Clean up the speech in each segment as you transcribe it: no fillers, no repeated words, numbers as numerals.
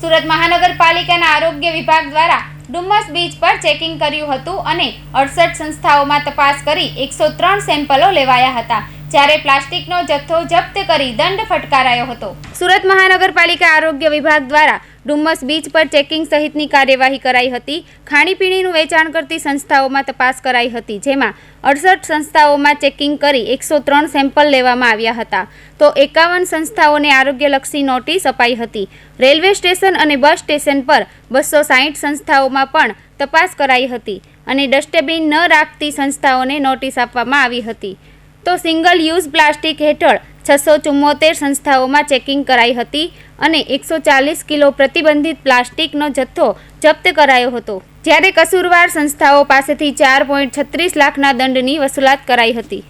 સુરત મહાનગરપાલિકાના આરોગ્ય વિભાગ દ્વારા ડુમ્મસ બીચ પર ચેકિંગ કર્યું હતું અને 68 સંસ્થાઓમાં તપાસ કરી 103 સેમ્પલો લેવાયા હતા, જ્યારે પ્લાસ્ટિકનો જથ્થો જપ્ત કરી દંડ ફટકારાયો હતો। સુરત મહાનગરપાલિકા આરોગ્ય વિભાગ દ્વારા ડુમ્મસ બીચ પર ચેકિંગ સહિતની કાર્યવાહી કરાઈ હતી। ખાણીપીણીનું વેચાણ કરતી સંસ્થાઓમાં તપાસ કરાઈ હતી, જેમાં 68 સંસ્થાઓમાં ચેકિંગ કરી 103 સેમ્પલ લેવામાં આવ્યા હતા, તો 51 સંસ્થાઓને આરોગ્યલક્ષી નોટિસ અપાઈ હતી। રેલવે સ્ટેશન અને બસ સ્ટેશન પર 260 સંસ્થાઓમાં પણ તપાસ કરાઈ હતી અને ડસ્ટબિન ન રાખતી સંસ્થાઓને નોટિસ આપવામાં આવી હતી। તો સિંગલ યુઝ પ્લાસ્ટિક હેઠળ 674 સંસ્થાઓમાં ચેકિંગ કરાઈ હતી અને 140 કિલો પ્રતિબંધિત પ્લાસ્ટિકનો જથ્થો જપ્ત કરાયો હતો, જ્યારે કસૂરવાર સંસ્થાઓ પાસેથી 4.36 લાખના દંડની વસૂલાત કરાઈ હતી।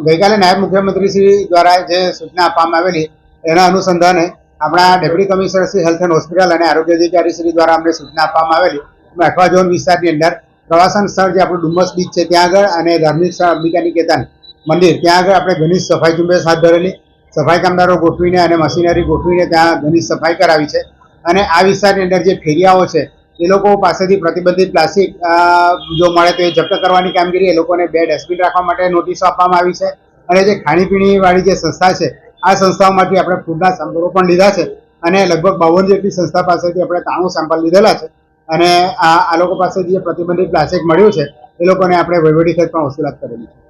ગઈકાલે નાયબ મુખ્યમંત્રી શ્રી દ્વારા જે સૂચના આપવામાં આવેલી એના અનુસંધાને આપણા deputy commissioner Shri health and hospital અને આરોગ્ય અધિકારી શ્રી દ્વારા અમને સૂચના આપવામાં આવેલી અઠવા ઝોન વિસ્તારની અંદર પ્રવાસન સ્થળ જે આપણું ડુમ્મસ બીચ છે ત્યાં આગળ અને ધાર્મિક સ્થળ અંબિકા નિકેતન મંદિર ત્યાં આગળ આપણે ઘણી સફાઈ ઝુંબેશ હાથ ધરેલી, સફાઈ કામદારો ગોઠવીને અને મશીનરી ગોઠવીને ત્યાં ઘણી સફાઈ કરાવી છે। અને આ વિસ્તારની અંદર જે ફેરિયાઓ છે એ લોકો પાસેથી પ્રતિબંધિત પ્લાસ્ટિક જો મળે તો એ જપ્ત કરવાની કામગીરી, એ લોકોને 2 ડસ્ટબિન રાખવા માટે નોટિસો આપવામાં આવી છે। અને જે ખાણીપીણી વાળી જે સંસ્થા છે આ સંસ્થાઓમાંથી આપણે ફૂડના સેમ્પલો પણ લીધા છે અને લગભગ 52 જેટલી સંસ્થા પાસેથી આપણે 93 સેમ્પલ લીધેલા છે અને આ લોકો પાસેથી જે પ્રતિબંધિત પ્લાસ્ટિક મળ્યું છે એ લોકોને આપણે વહીવટી ખર્ચ પણ વસૂલાત કરેલી છે।